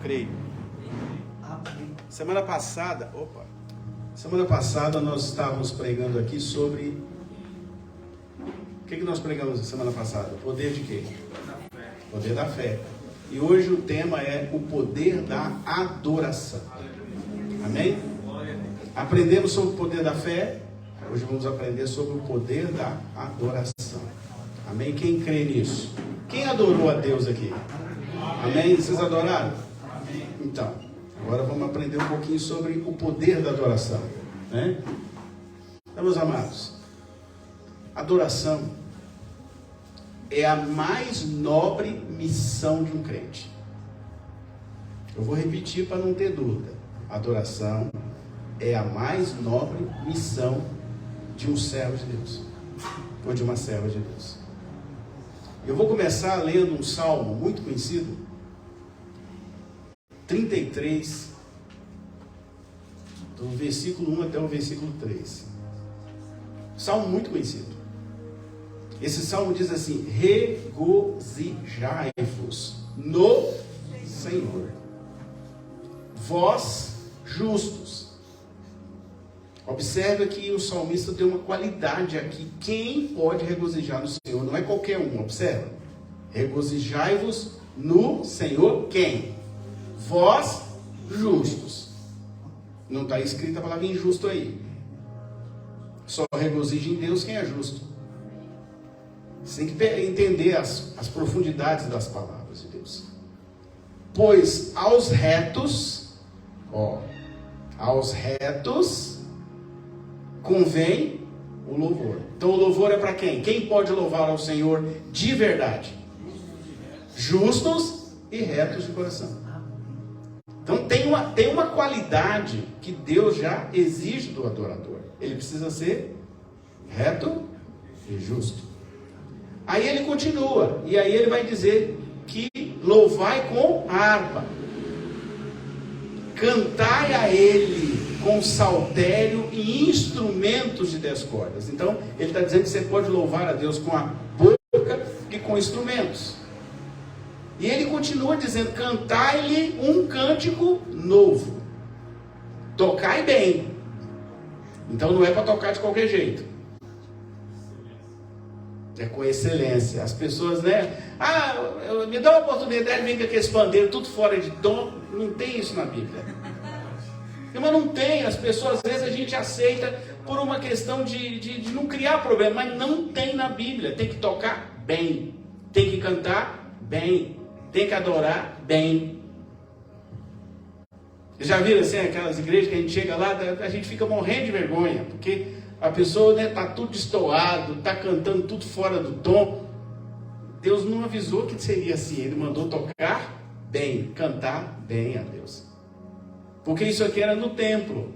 Creio. Semana passada nós estávamos pregando aqui sobre... O que nós pregamos semana passada? O poder de quê? Poder da fé. E hoje o tema é o poder da adoração. Amém? Aprendemos sobre o poder da fé. Hoje vamos aprender sobre o poder da adoração. Amém? Quem crê nisso? Quem adorou a Deus aqui? Amém? Vocês adoraram? Então, agora vamos aprender um pouquinho sobre o poder da adoração, né? Então, meus amados, adoração é a mais nobre missão de um crente. Eu vou repetir para não ter dúvida. Adoração é a mais nobre missão de um servo de Deus, ou de uma serva de Deus. Eu vou começar lendo um salmo muito conhecido, 33, do versículo 1 até o versículo 3. Salmo muito conhecido. Esse salmo diz assim: regozijai-vos no Senhor, vós justos. Observe que o salmista tem uma qualidade aqui. Quem pode regozijar no Senhor? Não é qualquer um, observa. Regozijai-vos no Senhor, quem? Vós justos. Não está escrita a palavra injusto aí. Só regozija em Deus quem é justo. Você tem que entender as profundidades das palavras de Deus. Pois aos retos, aos retos convém o louvor. Então o louvor é para quem? Quem pode louvar ao Senhor de verdade? Justos e retos de coração. Então tem uma qualidade que Deus já exige do adorador. Ele precisa ser reto e justo. Aí ele continua, e aí ele vai dizer que louvai com harpa, cantai a ele com saltério e instrumentos de 10 cordas. Então ele está dizendo que você pode louvar a Deus com a boca e com instrumentos. E ele continua dizendo: cantai-lhe um cântico novo, tocai bem. Então não é para tocar de qualquer jeito, é com excelência. As pessoas, né? Me dá uma oportunidade, vem com aquele pandeiro tudo fora de tom. Não tem isso na Bíblia. Mas não tem. As pessoas, às vezes a gente aceita por uma questão de não criar problema, mas não tem na Bíblia. Tem que tocar bem, tem que cantar bem, tem que adorar bem. Já viram assim aquelas igrejas que a gente chega lá, a gente fica morrendo de vergonha, porque a pessoa está tudo destoado, está cantando tudo fora do tom. Deus não avisou que seria assim. Ele mandou tocar bem, cantar bem a Deus. Porque isso aqui era no templo.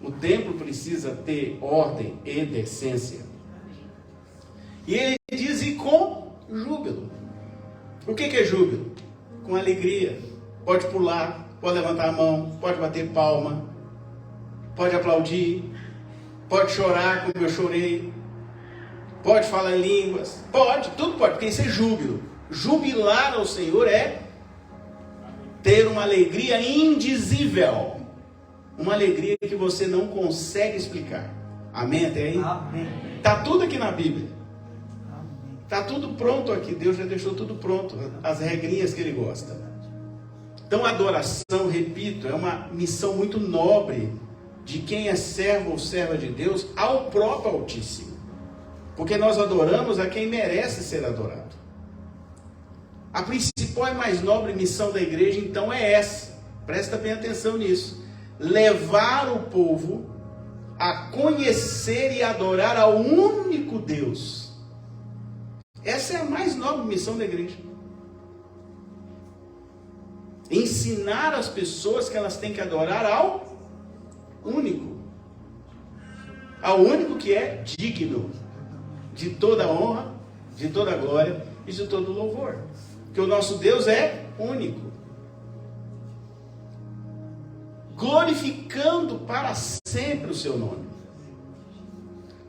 O templo precisa ter ordem e decência. E ele diz: e com júbilo. O que é júbilo? Com alegria. Pode pular, pode levantar a mão, pode bater palma, pode aplaudir, pode chorar como eu chorei, pode falar em línguas, pode, tudo pode, porque isso é júbilo. Jubilar ao Senhor é ter uma alegria indizível, uma alegria que você não consegue explicar. Amém até aí? Amém. Está tudo aqui na Bíblia. Está tudo pronto aqui. Deus já deixou tudo pronto, as regrinhas que Ele gosta. Então a adoração, repito, é uma missão muito nobre de quem é servo ou serva de Deus ao próprio Altíssimo. Porque nós adoramos a quem merece ser adorado. A principal e mais nobre missão da igreja, então, é essa. Presta bem atenção nisso. Levar o povo a conhecer e adorar ao único Deus. Essa é a mais nobre missão da igreja. Ensinar as pessoas que elas têm que adorar ao único que é digno de toda honra, de toda glória e de todo louvor. Porque o nosso Deus é único. Glorificando para sempre o seu nome.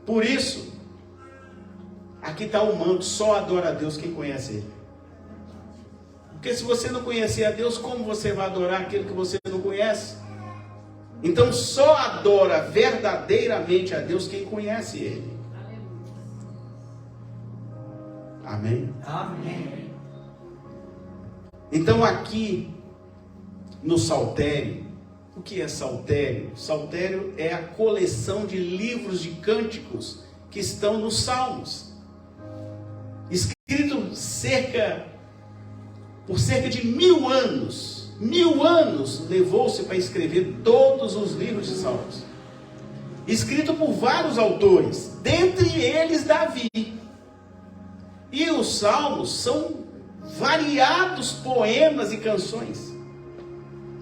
Por isso, aqui está o manto: só adora a Deus quem conhece Ele. Porque se você não conhecer a Deus, como você vai adorar aquele que você não conhece? Então só adora verdadeiramente a Deus quem conhece Ele. Amém? Amém. Então aqui no saltério, o que é saltério? Saltério é a coleção de livros de cânticos que estão nos Salmos, escrito por cerca de 1000 anos. 1000 anos levou-se para escrever todos os livros de Salmos, escrito por vários autores, dentre eles Davi. E os Salmos são variados poemas e canções.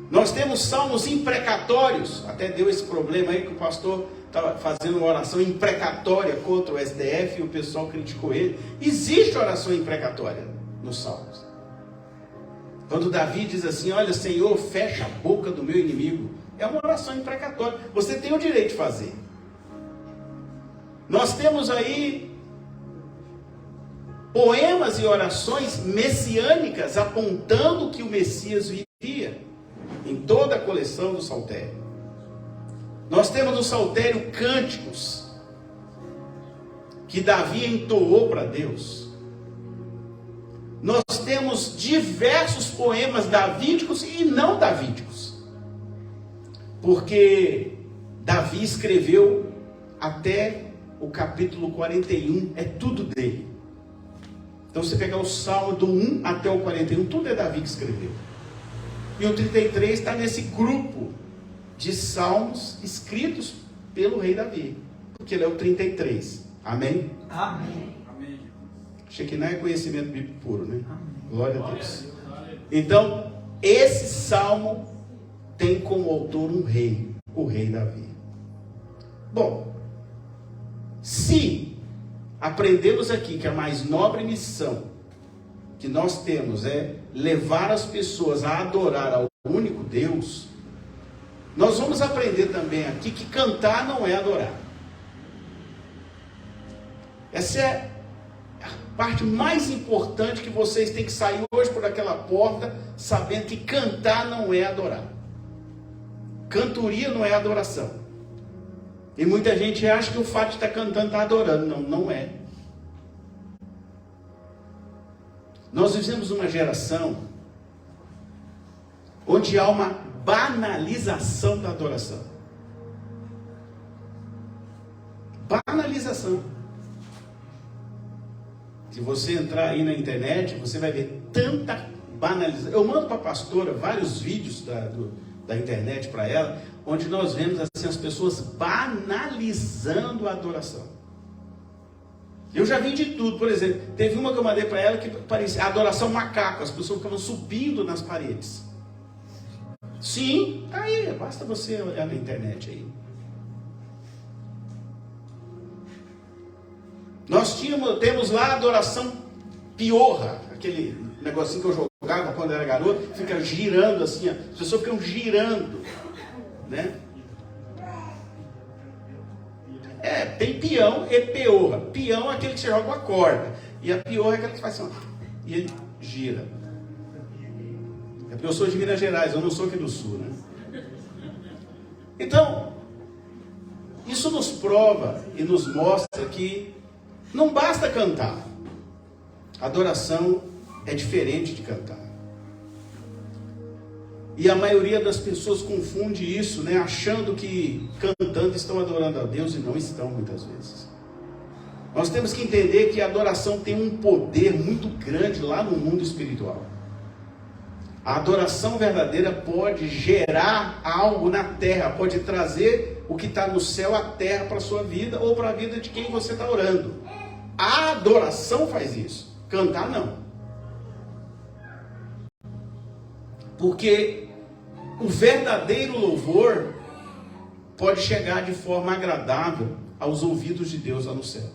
Nós temos salmos imprecatórios. Até deu esse problema aí que o pastor estava fazendo uma oração imprecatória contra o STF e o pessoal criticou ele. Existe oração imprecatória nos salmos. Quando Davi diz assim: olha, Senhor, fecha a boca do meu inimigo, é uma oração imprecatória. Você tem o direito de fazer. Nós temos aí poemas e orações messiânicas apontando que o Messias viria, em toda a coleção do saltério. Nós temos no saltério cânticos que Davi entoou para Deus. Nós temos diversos poemas davídicos e não davídicos, porque Davi escreveu até o capítulo 41, é tudo dele. Então você pegar o Salmo do 1 até o 41, tudo é Davi que escreveu. E o 33 está nesse grupo de salmos escritos pelo rei Davi, porque ele é o 33. Amém? Amém. Achei que não é conhecimento bíblico puro, né? Amém. Glória a Deus. Então, esse salmo tem como autor um rei, o rei Davi. Bom, se aprendemos aqui que a mais nobre missão que nós temos é levar as pessoas a adorar ao único Deus, nós vamos aprender também aqui que cantar não é adorar. Essa é a parte mais importante, que vocês têm que sair hoje por aquela porta sabendo que cantar não é adorar. Cantoria não é adoração. E muita gente acha que o fato de estar cantando está adorando. Não, não é. Nós vivemos uma geração onde há uma banalização da adoração. Banalização. Se você entrar aí na internet, você vai ver tanta banalização. Eu mando para a pastora vários vídeos da internet para ela, onde nós vemos assim, as pessoas banalizando a adoração. Eu já vi de tudo. Por exemplo, teve uma que eu mandei para ela que parecia adoração macaco. As pessoas ficavam subindo nas paredes. Sim, tá aí, basta você olhar na internet aí. Nós temos lá a adoração piorra, aquele negocinho que eu jogava quando era garoto, fica girando assim, ó. As pessoas ficam girando, né? Tem peão e peorra. Peão é aquele que você joga uma corda, e a piorra é aquele que faz assim, ó, e ele gira. Eu sou de Minas Gerais, eu não sou aqui do Sul, né? Então, isso nos prova e nos mostra que não basta cantar. Adoração é diferente de cantar. E a maioria das pessoas confunde isso, né? Achando que cantando estão adorando a Deus, e não estão muitas vezes. Nós temos que entender que a adoração tem um poder muito grande lá no mundo espiritual. A adoração verdadeira pode gerar algo na terra, pode trazer o que está no céu à terra para a sua vida, ou para a vida de quem você está orando. A adoração faz isso, cantar não. Porque o verdadeiro louvor pode chegar de forma agradável aos ouvidos de Deus lá no céu.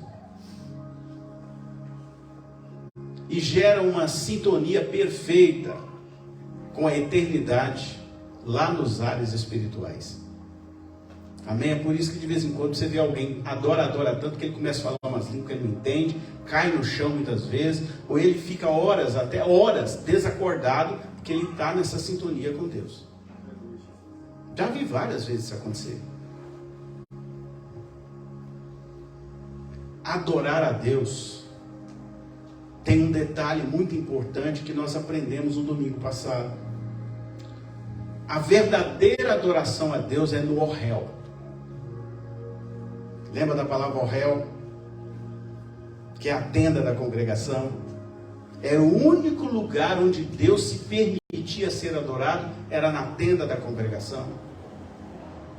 E gera uma sintonia perfeita com a eternidade lá nos ares espirituais. Amém? É por isso que de vez em quando você vê alguém adora tanto que ele começa a falar umas línguas que ele não entende, cai no chão muitas vezes, ou ele fica horas, até horas, desacordado, porque ele está nessa sintonia com Deus. Já vi várias vezes isso acontecer. Adorar a Deus tem um detalhe muito importante que nós aprendemos no domingo passado. A verdadeira adoração a Deus é no Ohel. Lembra da palavra Ohel? Que é a tenda da congregação. Era o único lugar onde Deus se permitia ser adorado, era na tenda da congregação.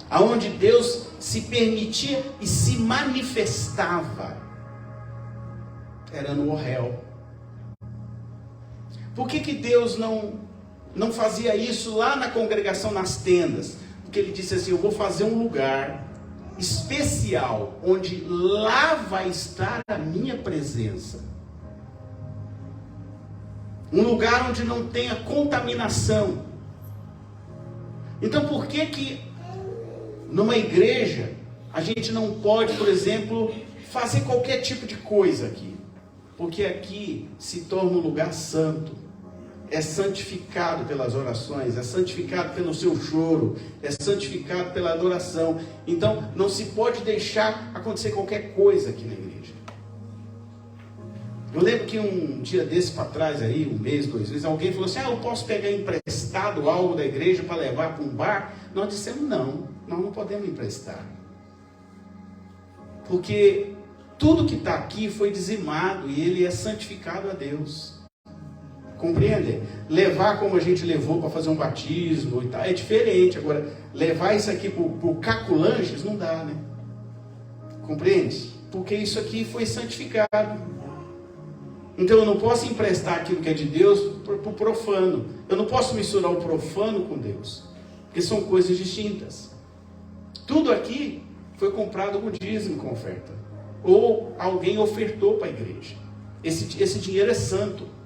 Aonde Deus se permitia e se manifestava, era no Ohel. Por que Deus não fazia isso lá na congregação, nas tendas? Porque ele disse assim: eu vou fazer um lugar especial, onde lá vai estar a minha presença. Um lugar onde não tenha contaminação. Então por que numa igreja a gente não pode, por exemplo, fazer qualquer tipo de coisa aqui? Porque aqui se torna um lugar santo. É santificado pelas orações, é santificado pelo seu choro, é santificado pela adoração. Então não se pode deixar acontecer qualquer coisa aqui na igreja. Eu lembro que um dia desse para trás, aí, 1 mês, 2 meses, alguém falou assim: eu posso pegar emprestado algo da igreja para levar para um bar? Nós dissemos: não, nós não podemos emprestar. Porque tudo que está aqui foi dizimado e ele é santificado a Deus. Compreende? Levar como a gente levou para fazer um batismo e tal, é diferente. Agora, levar isso aqui para o Caculanches não dá, né? Compreende? Porque isso aqui foi santificado. Então eu não posso emprestar aquilo que é de Deus para o profano. Eu não posso misturar o profano com Deus, porque são coisas distintas. Tudo aqui foi comprado com dízimo, com oferta. Ou alguém ofertou para a igreja. Esse dinheiro é santo.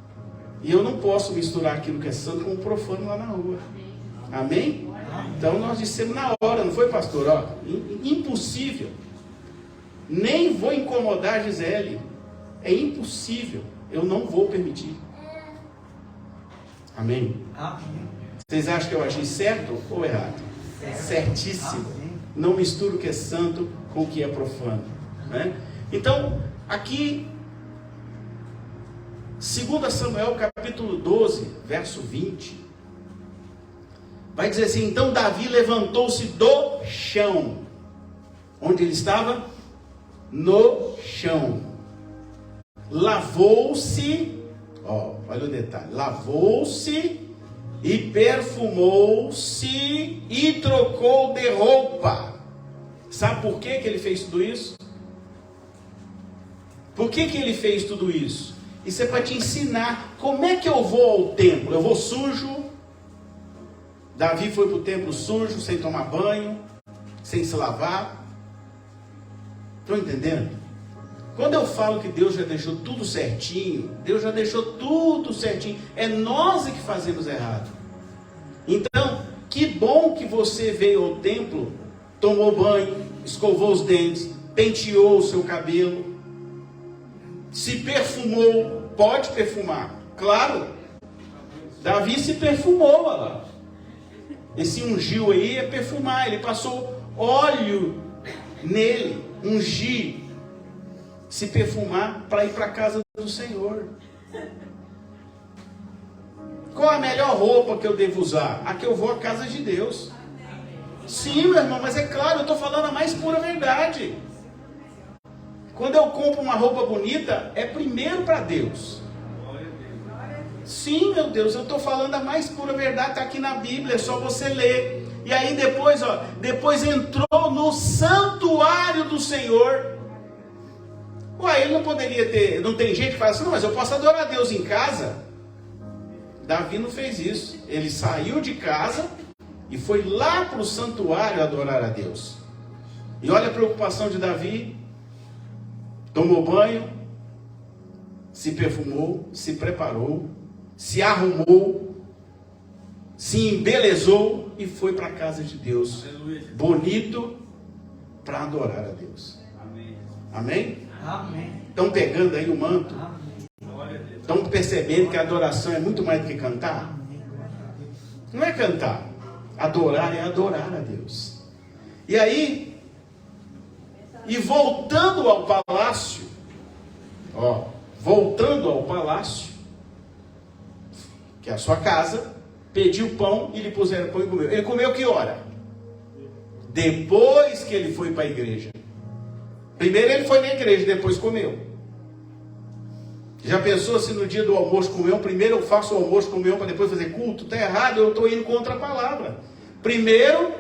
E eu não posso misturar aquilo que é santo com o profano lá na rua. Amém? Então nós dissemos na hora, não foi, pastor? Ó, impossível. Nem vou incomodar a Gisele. É impossível. Eu não vou permitir. Amém? Vocês acham que eu agi certo ou errado? Certíssimo. Não misturo o que é santo com o que é profano, né? Então, aqui 2 Samuel capítulo 12, verso 20, vai dizer assim: então Davi levantou-se do chão. Onde ele estava? No chão. Lavou-se, olha o detalhe, lavou-se e perfumou-se e trocou de roupa. Sabe por que ele fez tudo isso? Por que ele fez tudo isso? Isso é para te ensinar como é que eu vou ao templo. Eu vou sujo. Davi foi para o templo sujo, sem tomar banho, sem se lavar. Estão entendendo? Quando eu falo que Deus já deixou tudo certinho, Deus já deixou tudo certinho. É nós que fazemos errado. Então, que bom que você veio ao templo, tomou banho, escovou os dentes, penteou o seu cabelo, se perfumou. Pode perfumar, claro. Davi se perfumou, olha lá. Esse ungiu aí é perfumar. Ele passou óleo nele, ungir, se perfumar para ir para a casa do Senhor. Qual a melhor roupa que eu devo usar? A que eu vou à casa de Deus. Sim, meu irmão, mas é claro, eu estou falando a mais pura verdade. Quando eu compro uma roupa bonita, é primeiro para Deus. Sim, meu Deus, eu estou falando a mais pura verdade, está aqui na Bíblia, é só você ler. E aí depois entrou no santuário do Senhor. Ué, ele não poderia ter, não tem gente que fala assim: não, mas eu posso adorar a Deus em casa. Davi não fez isso. Ele saiu de casa e foi lá para o santuário adorar a Deus. E olha a preocupação de Davi. Tomou banho, se perfumou, se preparou, se arrumou, se embelezou e foi para a casa de Deus. Bonito para adorar a Deus. Amém? Amém? Estão pegando aí o manto? Estão percebendo que a adoração é muito mais do que cantar? Não é cantar. Adorar é adorar a Deus. E aí, e voltando ao palácio, que é a sua casa, pediu pão e lhe puseram pão e comeu. Ele comeu que hora? Depois que ele foi para a igreja. Primeiro ele foi na igreja, depois comeu. Já pensou se no dia do almoço comeu? Primeiro eu faço o almoço comeu para depois fazer culto? Está errado, eu estou indo contra a palavra. Primeiro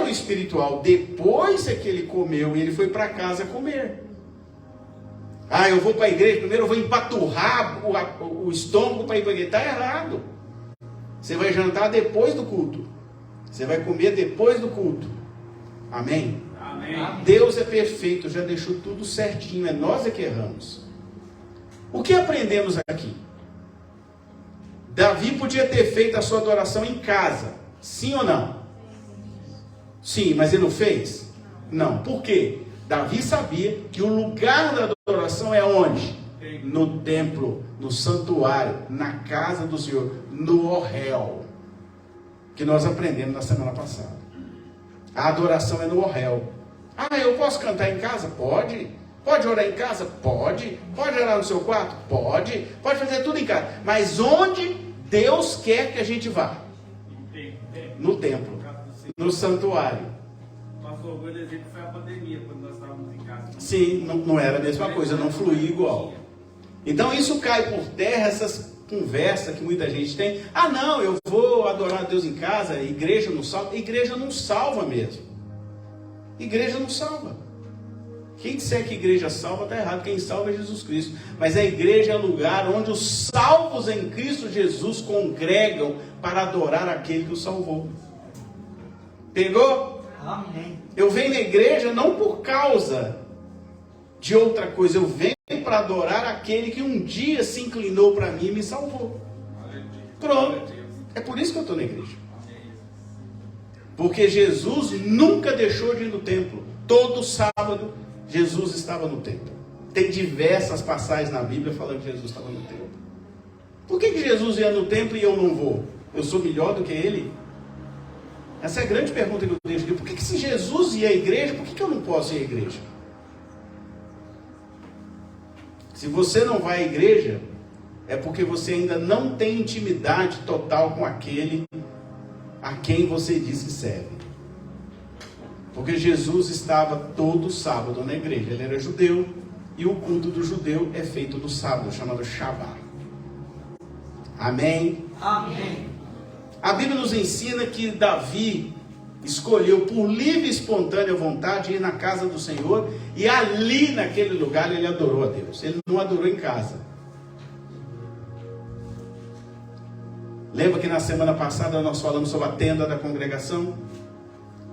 espiritual, depois é que ele comeu e ele foi para casa comer. Eu vou para a igreja, primeiro eu vou empaturrar o estômago para ir para a igreja. Está errado. Você vai jantar depois do culto. Você vai comer depois do culto. Amém? Amém. Deus é perfeito, já deixou tudo certinho, é nós que erramos. O que aprendemos aqui? Davi podia ter feito a sua adoração em casa, sim ou não? Sim, mas ele não fez? Não. Por quê? Davi sabia que o lugar da adoração é onde? No templo, no santuário, na casa do Senhor, no Ohel, que nós aprendemos na semana passada. A adoração é no Ohel. Eu posso cantar em casa? Pode. Pode orar em casa? Pode. Pode orar no seu quarto? Pode. Pode fazer tudo em casa. Mas onde Deus quer que a gente vá? No templo, no santuário. Pastor, o grande exemplo foi a pandemia, quando nós estávamos em casa. Sim, não era a mesma coisa, não fluía igual. Então isso cai por terra, essas conversas que muita gente tem. Não, eu vou adorar a Deus em casa, igreja não salva. Igreja não salva mesmo. Igreja não salva. Quem disser que igreja salva está errado. Quem salva é Jesus Cristo. Mas a igreja é o lugar onde os salvos em Cristo Jesus congregam para adorar aquele que os salvou. Pegou? Amém. Eu venho na igreja não por causa de outra coisa. Eu venho para adorar aquele que um dia se inclinou para mim e me salvou. Pronto. É por isso que eu estou na igreja. Porque Jesus nunca deixou de ir no templo. Todo sábado Jesus estava no templo. Tem diversas passagens na Bíblia falando que Jesus estava no templo. Por que Jesus ia no templo e eu não vou? Eu sou melhor do que ele? Essa é a grande pergunta que eu deixo aqui. Por que se Jesus ia à igreja, por que eu não posso ir à igreja? Se você não vai à igreja, é porque você ainda não tem intimidade total com aquele a quem você diz que serve. Porque Jesus estava todo sábado na igreja. Ele era judeu e o culto do judeu é feito no sábado, chamado Shabbat. Amém? Amém. A Bíblia nos ensina que Davi escolheu por livre e espontânea vontade ir na casa do Senhor, e ali naquele lugar ele adorou a Deus. Ele não adorou em casa. Lembra que na semana passada nós falamos sobre a tenda da congregação?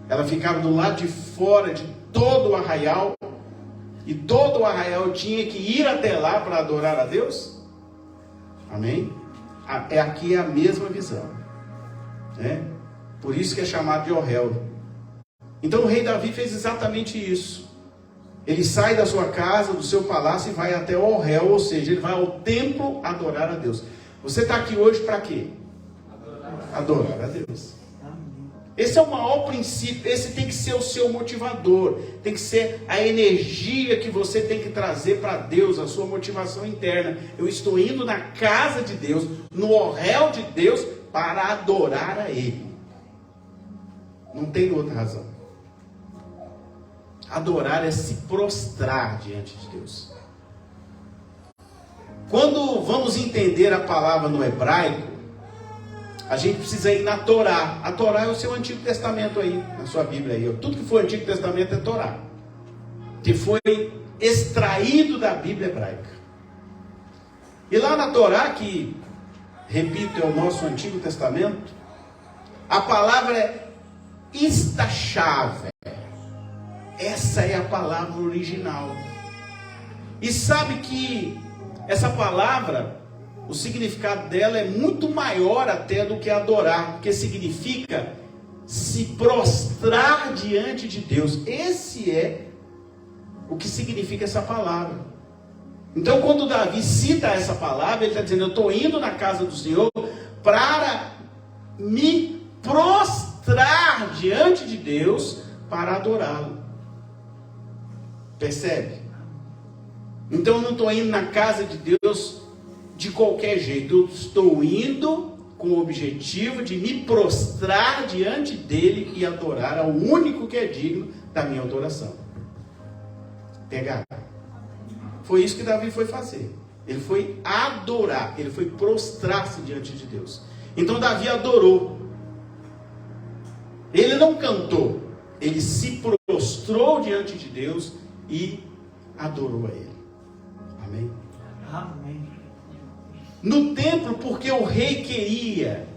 Ela ficava do lado de fora de todo o arraial, e todo o arraial tinha que ir até lá para adorar a Deus? Amém? Aqui é a mesma visão. Por isso que é chamado de Ohel. Então o rei Davi fez exatamente isso. Ele sai da sua casa, do seu palácio, e vai até o Ohel, ou seja, ele vai ao templo adorar a Deus. Você está aqui hoje para quê? Adorar a Deus. Esse é o maior princípio. Esse tem que ser o seu motivador. Tem que ser a energia que você tem que trazer para Deus, a sua motivação interna. Eu estou indo na casa de Deus, no Ohel de Deus, para adorar a Ele. Não tem outra razão. Adorar é se prostrar diante de Deus. Quando vamos entender a palavra no hebraico, a gente precisa ir na Torá. A Torá é o seu Antigo Testamento aí, na sua Bíblia aí. Tudo que for Antigo Testamento é Torá, que foi extraído da Bíblia hebraica. E lá na Torá, que, repito, é o nosso Antigo Testamento, a palavra é istachave. Essa é a palavra original. E sabe que essa palavra, o significado dela é muito maior até do que adorar, porque significa se prostrar diante de Deus. Esse é o que significa essa palavra. Então, quando Davi cita essa palavra, ele está dizendo: eu estou indo na casa do Senhor para me prostrar diante de Deus para adorá-lo. Percebe? Então, eu não estou indo na casa de Deus de qualquer jeito. Eu estou indo com o objetivo de me prostrar diante dele e adorar ao único que é digno da minha adoração. Pegar. Foi isso que Davi foi fazer. Ele foi adorar, ele foi prostrar-se diante de Deus. Então Davi adorou. Ele não cantou, ele se prostrou diante de Deus e adorou a ele. Amém? Amém. No templo, porque o rei queria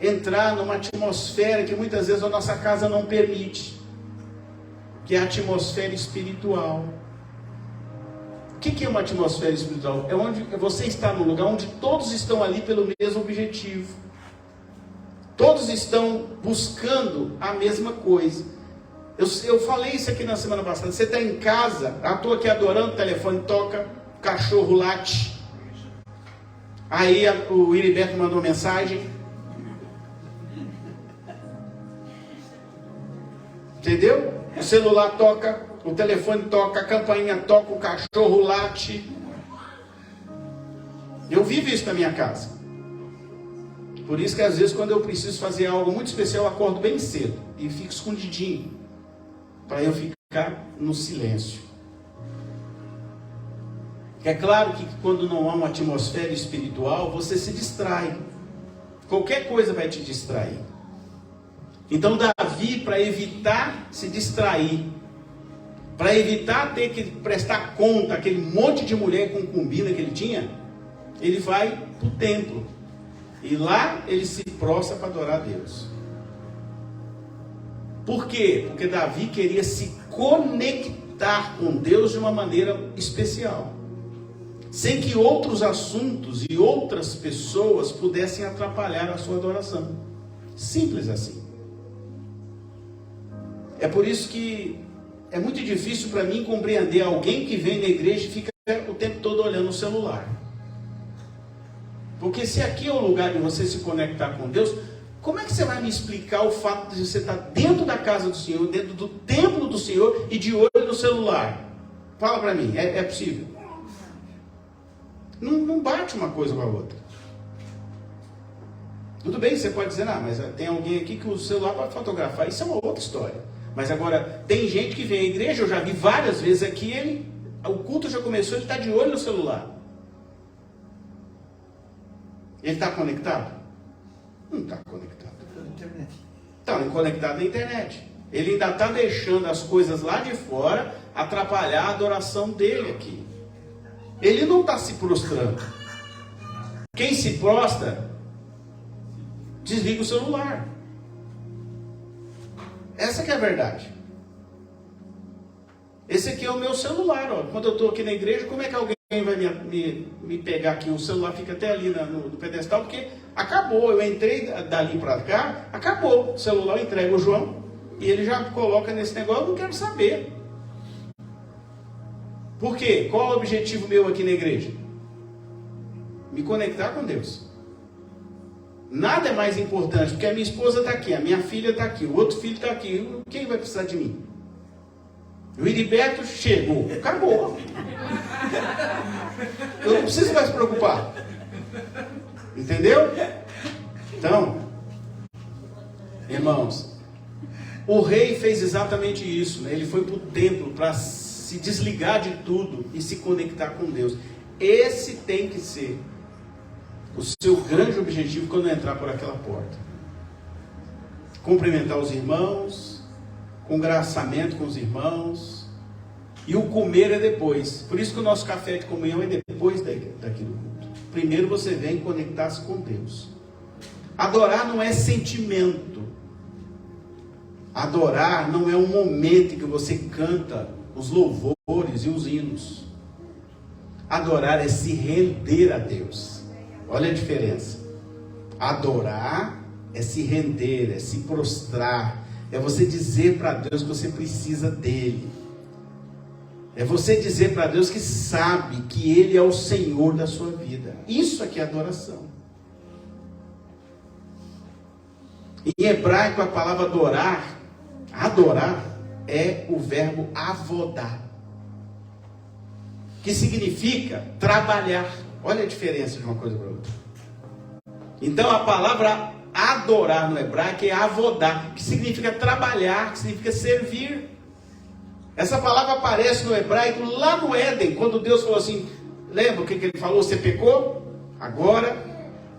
entrar numa atmosfera que muitas vezes a nossa casa não permite, que é a atmosfera espiritual. O que é uma atmosfera espiritual? É onde você está num lugar onde todos estão ali pelo mesmo objetivo. Todos estão buscando a mesma coisa. Eu falei isso aqui na semana passada. Você está em casa, estou aqui adorando, o telefone toca, o cachorro late. Aí o Heriberto mandou mensagem. Entendeu? O celular toca, o telefone toca, a campainha toca, o cachorro late. Eu vivo isso na minha casa. Por isso que às vezes quando eu preciso fazer algo muito especial, eu acordo bem cedo e fico escondidinho, para eu ficar no silêncio. É claro que quando não há uma atmosfera espiritual, você se distrai. Qualquer coisa vai te distrair. Então Davi, para evitar se distrair, para evitar ter que prestar conta aquele monte de mulher concubina que ele tinha, ele vai para o templo. E lá ele se prostra para adorar a Deus. Por quê? Porque Davi queria se conectar com Deus de uma maneira especial, sem que outros assuntos e outras pessoas pudessem atrapalhar a sua adoração. Simples assim. É por isso que é muito difícil para mim compreender alguém que vem na igreja e fica o tempo todo olhando o celular. Porque se aqui é o lugar de você se conectar com Deus, como é que você vai me explicar o fato de você estar dentro da casa do Senhor, dentro do templo do Senhor e de olho no celular? Fala para mim, é possível? Não bate uma coisa com a outra. Tudo bem, você pode dizer, mas tem alguém aqui que usa o celular para fotografar. Isso é uma outra história. Mas agora, tem gente que vem à igreja, eu já vi várias vezes aqui, o culto já começou, ele está de olho no celular. Ele está conectado? Não está conectado. Está conectado na internet. Ele ainda está deixando as coisas lá de fora atrapalhar a adoração dele aqui. Ele não está se prostrando. Quem se prostra, desliga o celular. Essa que é a verdade. Esse aqui é o meu celular. Ó. Quando eu estou aqui na igreja, como é que alguém vai me pegar aqui? O celular fica até ali no pedestal, porque acabou. Eu entrei dali para cá, acabou. O celular eu entrego o João e ele já coloca nesse negócio. Eu não quero saber. Por quê? Qual é o objetivo meu aqui na igreja? Me conectar com Deus. Nada é mais importante, porque a minha esposa está aqui, a minha filha está aqui, o outro filho está aqui. Quem vai precisar de mim? O Heriberto chegou, acabou. Eu não preciso mais se preocupar. Entendeu? Então, irmãos, o rei fez exatamente isso, né? Ele foi para o templo para se desligar de tudo e se conectar com Deus. Esse tem que ser o seu grande objetivo quando entrar por aquela porta. Cumprimentar os irmãos, congraçamento com os irmãos, e o comer é depois. Por isso que o nosso café de comunhão é depois daqui do culto. Primeiro você vem conectar-se com Deus. Adorar não é sentimento. Adorar não é um momento em que você canta os louvores e os hinos. Adorar é se render a Deus. Olha a diferença. Adorar é se render, é se prostrar, é você dizer para Deus que você precisa dele. É você dizer para Deus que sabe que Ele é o Senhor da sua vida. Isso aqui é adoração. Em hebraico a palavra adorar é o verbo avodar, que significa trabalhar. Olha a diferença de uma coisa para outra. Então a palavra adorar no hebraico é avodar, que significa trabalhar, que significa servir. Essa palavra aparece no hebraico lá no Éden, quando Deus falou assim, lembra o que ele falou? Você pecou? Agora,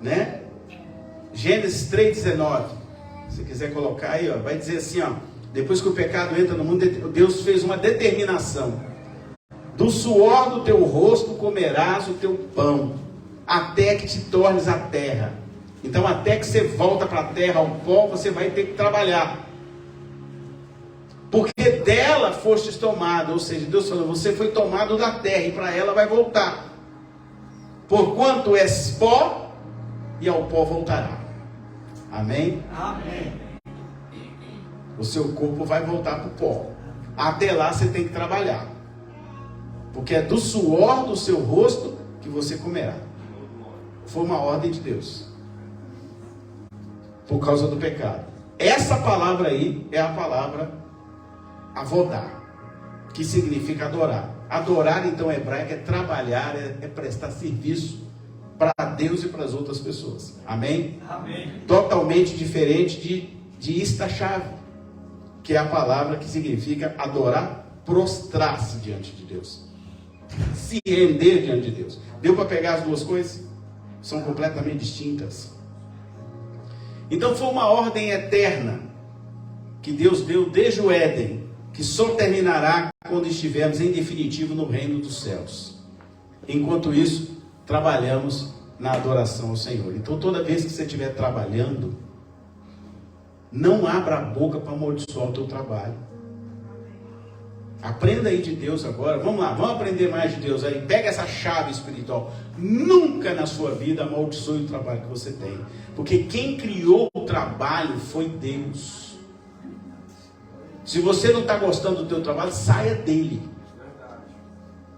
né? Gênesis 3,19. Se você quiser colocar aí, ó, vai dizer assim, ó, depois que o pecado entra no mundo, Deus fez uma determinação. Do suor do teu rosto comerás o teu pão, até que te tornes a terra. Então, até que você volta para a terra, ao pó, você vai ter que trabalhar. Porque dela fostes tomado, ou seja, Deus falou, você foi tomado da terra e para ela vai voltar. Porquanto és pó e ao pó voltará. Amém? Amém. O seu corpo vai voltar para o pó. Até lá você tem que trabalhar. Porque é do suor do seu rosto que você comerá. Foi uma ordem de Deus. Por causa do pecado. Essa palavra aí é a palavra avodar, que significa adorar. Adorar, então, em hebraico é trabalhar, é prestar serviço para Deus e para as outras pessoas. Amém? Amém. Totalmente diferente de esta-chave, que é a palavra que significa adorar, prostrar-se diante de Deus, se render diante de Deus. Deu para pegar as duas coisas? São completamente distintas. Então foi uma ordem eterna que Deus deu desde o Éden, que só terminará quando estivermos em definitivo no reino dos céus. Enquanto isso, trabalhamos na adoração ao Senhor. Então toda vez que você estiver trabalhando, não abra a boca para amaldiçoar o teu trabalho. Aprenda aí de Deus agora. Vamos lá, vamos aprender mais de Deus aí. Pega essa chave espiritual. Nunca na sua vida amaldiçoe o trabalho que você tem. Porque quem criou o trabalho foi Deus. Se você não está gostando do teu trabalho, saia dele.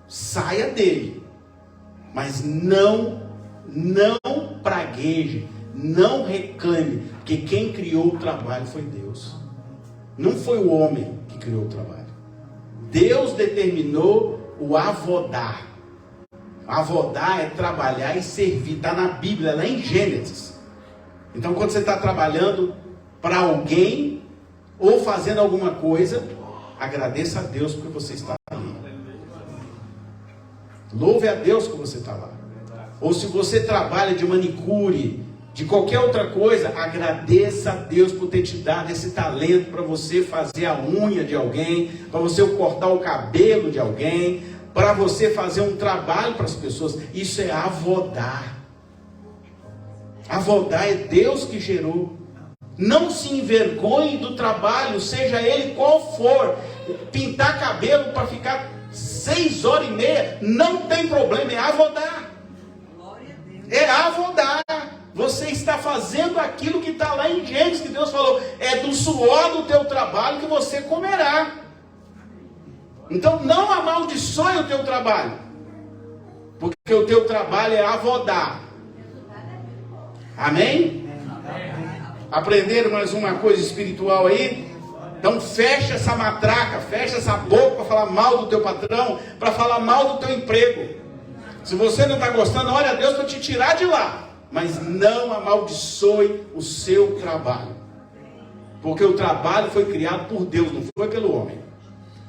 Saia dele. Mas não pragueje, não reclame, porque quem criou o trabalho foi Deus. Não foi o homem que criou o trabalho. Deus determinou o avodar. Avodar é trabalhar e servir. Está na Bíblia, lá em Gênesis. Então quando você está trabalhando para alguém ou fazendo alguma coisa, agradeça a Deus porque você está ali. Louve a Deus que você está lá. Ou se você trabalha de manicure, de qualquer outra coisa, agradeça a Deus por ter te dado esse talento para você fazer a unha de alguém, para você cortar o cabelo de alguém, para você fazer um trabalho para as pessoas. Isso é avodar. Avodar é Deus que gerou. Não se envergonhe do trabalho, seja ele qual for. Pintar cabelo para ficar 6h30, não tem problema, é avodar. É avodar. Você está fazendo aquilo que está lá em Gênesis, que Deus falou, é do suor do teu trabalho que você comerá. Então não amaldiçoe o teu trabalho, porque o teu trabalho é avodar. Amém? Aprenderam mais uma coisa espiritual aí? Então fecha essa matraca, fecha essa boca para falar mal do teu patrão, para falar mal do teu emprego. Se você não está gostando, ore a Deus para te tirar de lá. Mas não amaldiçoe o seu trabalho. Porque o trabalho foi criado por Deus, não foi pelo homem.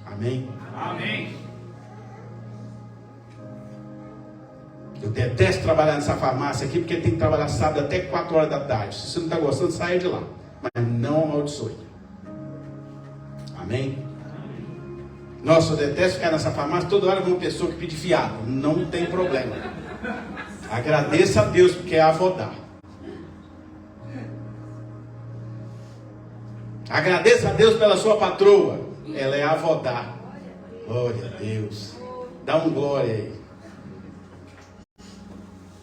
Amém? Amém. Eu detesto trabalhar nessa farmácia aqui, porque tem que trabalhar sábado até 4 horas da tarde. Se você não está gostando, saia de lá. Mas não amaldiçoe. Amém? Nossa, eu detesto ficar nessa farmácia toda hora com uma pessoa que pede fiado. Não tem problema. Agradeça a Deus, porque é avodar. Agradeça a Deus pela sua patroa. Ela é avodar. Glória a Deus. Dá um glória aí.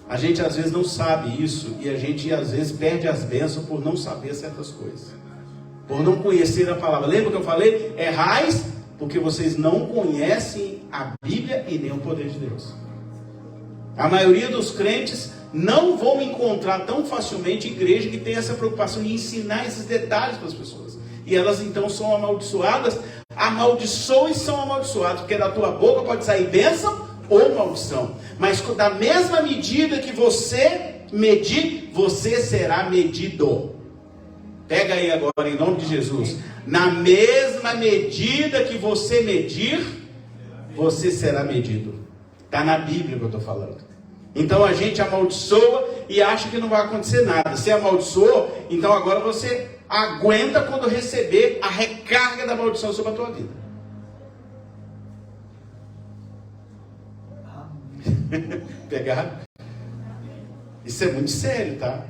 A gente às vezes não sabe isso. E a gente às vezes perde as bênçãos por não saber certas coisas. Por não conhecer a palavra. Lembra que eu falei? Errais Porque vocês não conhecem a Bíblia e nem o poder de Deus. A maioria dos crentes não vão encontrar tão facilmente igreja que tem essa preocupação de ensinar esses detalhes para as pessoas. E elas então são amaldiçoadas. Amaldiçoam e são amaldiçoados, porque da tua boca pode sair bênção ou maldição. Mas da mesma medida que você medir, você será medido. Pega aí agora, em nome de Jesus. Na mesma medida que você medir, você será medido. Está na Bíblia que eu estou falando. Então a gente amaldiçoa e acha que não vai acontecer nada. Se amaldiçoou, então agora você aguenta quando receber a recarga da maldição sobre a tua vida. Pegaram? Isso é muito sério, tá?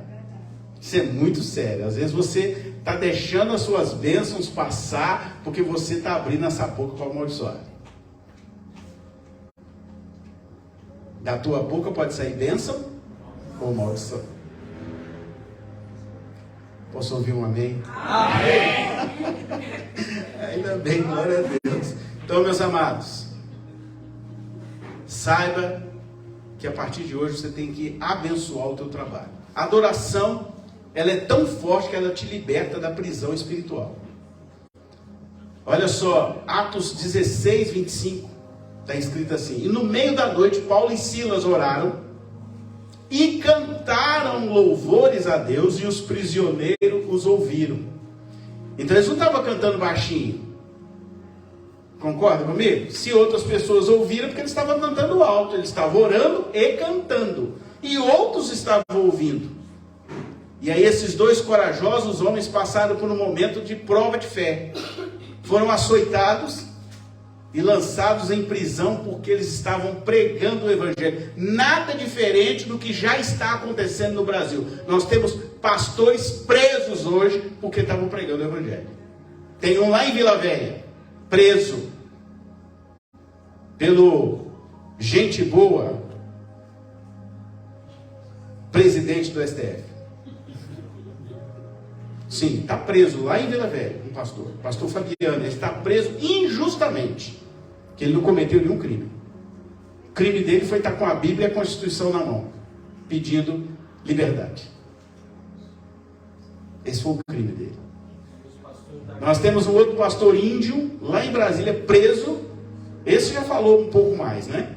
Isso é muito sério. Às vezes você está deixando as suas bênçãos passar porque você está abrindo essa boca para amaldiçoar. Da tua boca pode sair bênção ou maldição. Posso ouvir um amém? Amém! Ainda bem, glória a Deus. Então, meus amados, saiba que a partir de hoje você tem que abençoar o teu trabalho. A adoração, ela é tão forte que ela te liberta da prisão espiritual. Olha só, Atos 16, 25, está escrito assim: e no meio da noite, Paulo e Silas oraram e cantaram louvores a Deus, e os prisioneiros os ouviram. Então eles não estavam cantando baixinho. Concorda comigo? Se outras pessoas ouviram, porque eles estavam cantando alto, eles estavam orando e cantando, e outros estavam ouvindo. E aí esses dois corajosos homens passaram por um momento de prova de fé. Foram açoitados e lançados em prisão porque eles estavam pregando o Evangelho. Nada diferente do que já está acontecendo no Brasil. Nós temos pastores presos hoje porque estavam pregando o Evangelho. Tem um lá em Vila Velha, preso pelo gente boa, presidente do STF. Sim, está preso lá em Vila Velha, um pastor Fabiano. Ele está preso injustamente, que ele não cometeu nenhum crime. O crime dele foi estar com a Bíblia e a Constituição na mão, pedindo liberdade. Esse foi o crime dele. Nós temos um outro pastor índio, lá em Brasília, preso. Esse já falou um pouco mais, né?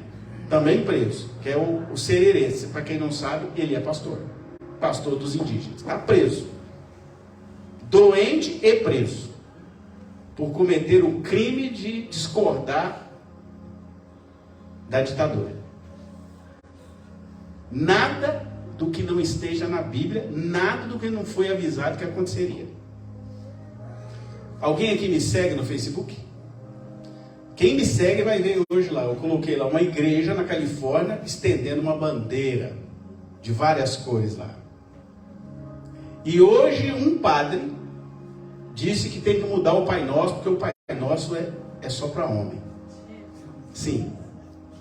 Também preso, que é o Sererê. Para quem não sabe, ele é pastor dos indígenas. Está preso, doente e preso, por cometer o crime de discordar da ditadura. Nada do que não esteja na Bíblia, nada do que não foi avisado que aconteceria. Alguém aqui me segue no Facebook? Quem me segue vai ver hoje lá, eu coloquei lá uma igreja na Califórnia estendendo uma bandeira de várias cores lá. E hoje um padre disse que tem que mudar o Pai Nosso, porque o Pai Nosso é só para homem. Sim,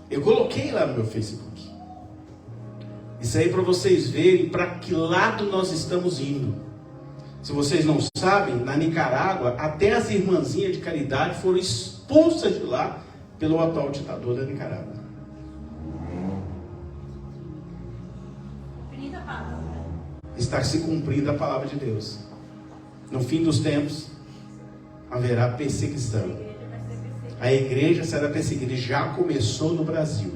eu coloquei lá no meu Facebook. Isso aí para vocês verem para que lado nós estamos indo. Se vocês não sabem, na Nicarágua, até as irmãzinhas de caridade foram expulsas de lá pelo atual ditador da Nicarágua. Está se cumprindo a palavra de Deus. No fim dos tempos, haverá perseguição. A igreja será perseguida. Já começou no Brasil.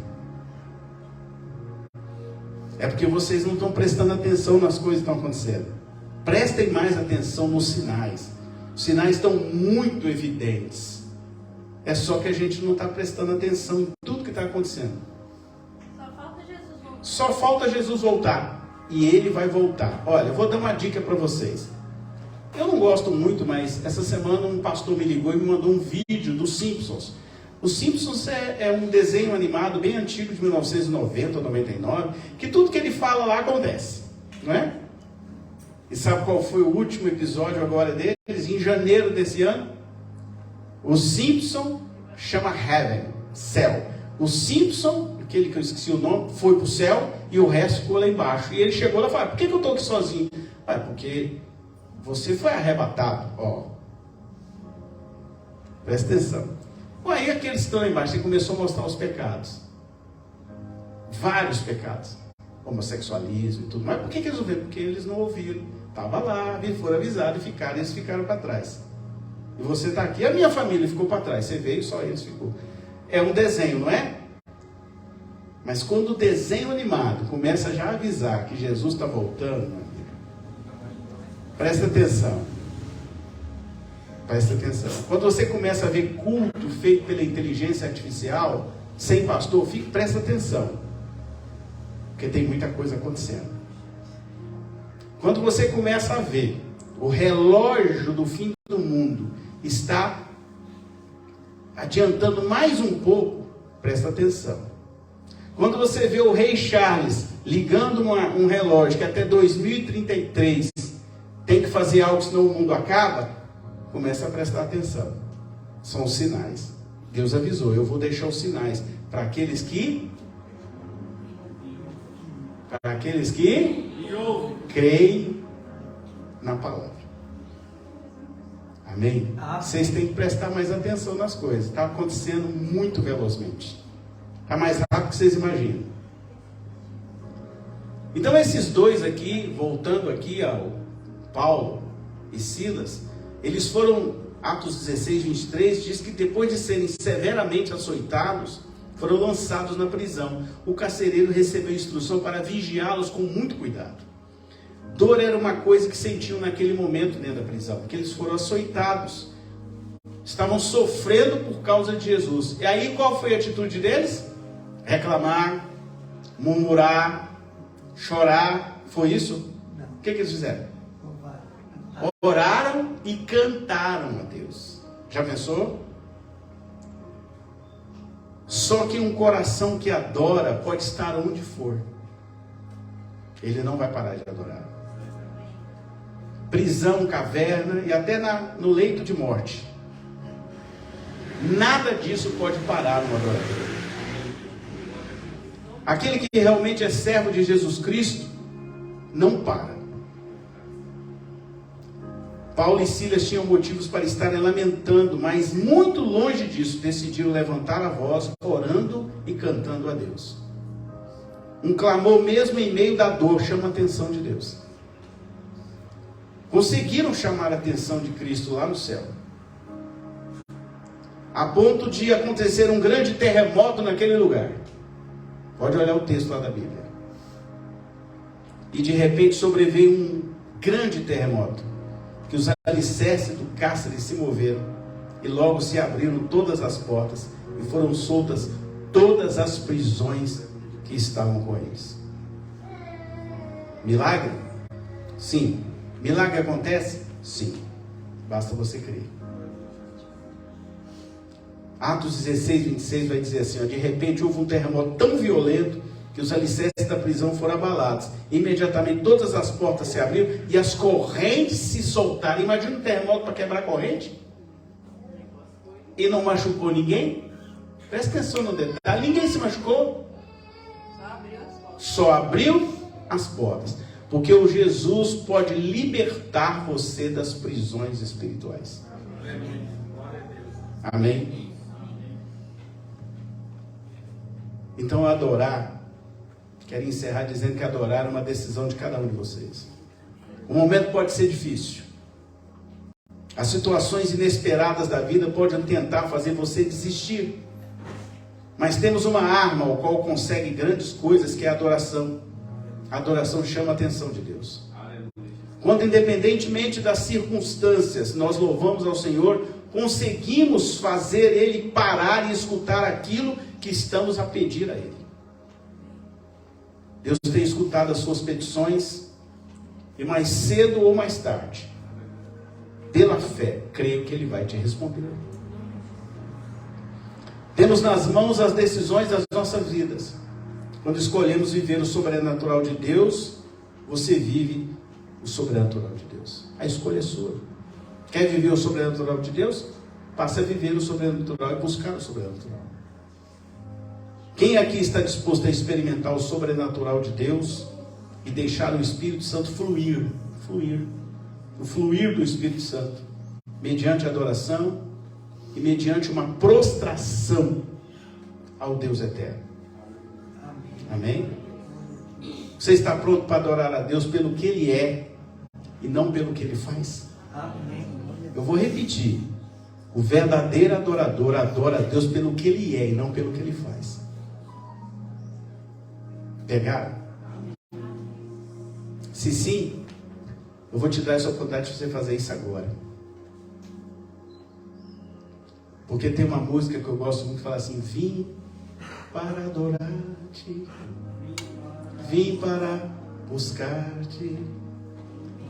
É porque vocês não estão prestando atenção nas coisas que estão acontecendo. Prestem mais atenção nos sinais. Os sinais estão muito evidentes. É só que a gente não está prestando atenção em tudo que está acontecendo. Só falta Jesus voltar. E ele vai voltar. Olha, eu vou dar uma dica para vocês. Eu não gosto muito, mas essa semana um pastor me ligou e me mandou um vídeo dos Simpsons. Os Simpsons é um desenho animado bem antigo, de 1990 ou 99, que tudo que ele fala lá acontece, não é? E sabe qual foi o último episódio agora deles? Em janeiro desse ano, o Simpson chama Heaven, céu. O Simpson, aquele que eu esqueci o nome, foi para o céu e o resto ficou lá embaixo. E ele chegou lá e falou: por que eu estou aqui sozinho? Ah, porque você foi arrebatado. Ó, presta atenção. Aí aqueles que estão lá embaixo, ele começou a mostrar os pecados. Vários pecados. Homossexualismo e tudo. Mas por que eles não viram? Porque eles não ouviram. Estava lá, foram avisados e eles ficaram para trás. E você está aqui, a minha família ficou para trás. Você veio, só eles ficou. É um desenho, não é? Mas quando o desenho animado começa já a avisar que Jesus está voltando, presta atenção. Presta atenção. Quando você começa a ver culto feito pela inteligência artificial, sem pastor, presta atenção. Porque tem muita coisa acontecendo. Quando você começa a ver o relógio do fim do mundo está adiantando mais um pouco, presta atenção. Quando você vê o rei Charles ligando um relógio que até 2033 tem que fazer algo, senão o mundo acaba, começa a prestar atenção. São os sinais. Deus avisou, eu vou deixar os sinais para aqueles que creem na palavra. Amém? Vocês têm que prestar mais atenção nas coisas. Está acontecendo muito velozmente. Está mais rápido do que vocês imaginam. Então esses dois aqui, voltando aqui ao Paulo e Silas, eles foram, Atos 16, 23, diz que depois de serem severamente açoitados, foram lançados na prisão. O carcereiro recebeu instrução para vigiá-los com muito cuidado. Dor era uma coisa que sentiam naquele momento dentro da prisão, porque eles foram açoitados. Estavam sofrendo por causa de Jesus. E aí qual foi a atitude deles? Reclamar, murmurar, chorar. Foi isso? Não. O que eles fizeram? Oraram e cantaram a Deus. Já pensou? Só que um coração que adora pode estar onde for. Ele não vai parar de adorar. Prisão, caverna e até no leito de morte. Nada disso pode parar no adorador. Aquele que realmente é servo de Jesus Cristo, não para. Paulo e Silas tinham motivos para estarem lamentando, mas muito longe disso, decidiram levantar a voz, orando e cantando a Deus. Um clamor mesmo em meio da dor chama a atenção de Deus. Conseguiram chamar a atenção de Cristo lá no céu. A ponto de acontecer um grande terremoto naquele lugar. Pode olhar o texto lá da Bíblia. E de repente sobreveio um grande terremoto. Que os alicerces do cárcere se moveram. E logo se abriram todas as portas. E foram soltas todas as prisões que estavam com eles. Milagre? Sim. Milagre acontece? Sim. Basta você crer. Atos 16, 26 vai dizer assim, ó, de repente houve um terremoto tão violento que os alicerces da prisão foram abalados. Imediatamente todas as portas se abriram e as correntes se soltaram. Imagina um terremoto para quebrar a corrente. E não machucou ninguém. Presta atenção no detalhe. Ninguém se machucou. Só abriu as portas. Porque o Jesus pode libertar você das prisões espirituais. Amém? Então adorar, quero encerrar dizendo que adorar é uma decisão de cada um de vocês. O momento pode ser difícil. As situações inesperadas da vida podem tentar fazer você desistir. Mas temos uma arma ao qual consegue grandes coisas, que é a adoração. A adoração chama a atenção de Deus. Quando, independentemente das circunstâncias, nós louvamos ao Senhor, conseguimos fazer Ele parar e escutar aquilo que estamos a pedir a Ele. Deus tem escutado as suas petições, e mais cedo ou mais tarde, pela fé, creio que Ele vai te responder. Temos nas mãos as decisões das nossas vidas. Quando escolhemos viver o sobrenatural de Deus, você vive o sobrenatural de Deus. A escolha é sua. Quer viver o sobrenatural de Deus? Passe a viver o sobrenatural e buscar o sobrenatural. Quem aqui está disposto a experimentar o sobrenatural de Deus e deixar o Espírito Santo fluir? O fluir do Espírito Santo, mediante a adoração, e mediante uma prostração ao Deus eterno. Amém? Você está pronto para adorar a Deus pelo que Ele é e não pelo que Ele faz? Amém. Eu vou repetir. O verdadeiro adorador adora a Deus pelo que Ele é e não pelo que Ele faz. Pegaram? Se sim, eu vou te dar essa oportunidade de você fazer isso agora. Porque tem uma música que eu gosto muito que fala assim: vim para adorar-te, vim para buscar-te,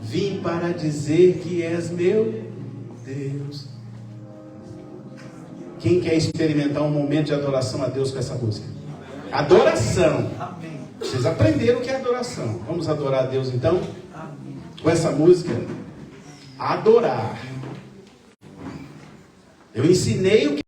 vim para dizer que és meu Deus. Quem quer experimentar um momento de adoração a Deus com essa música? Adoração. Amém. Vocês aprenderam o que é adoração. Vamos adorar a Deus então? Amém. Com essa música, adorar. Eu ensinei o que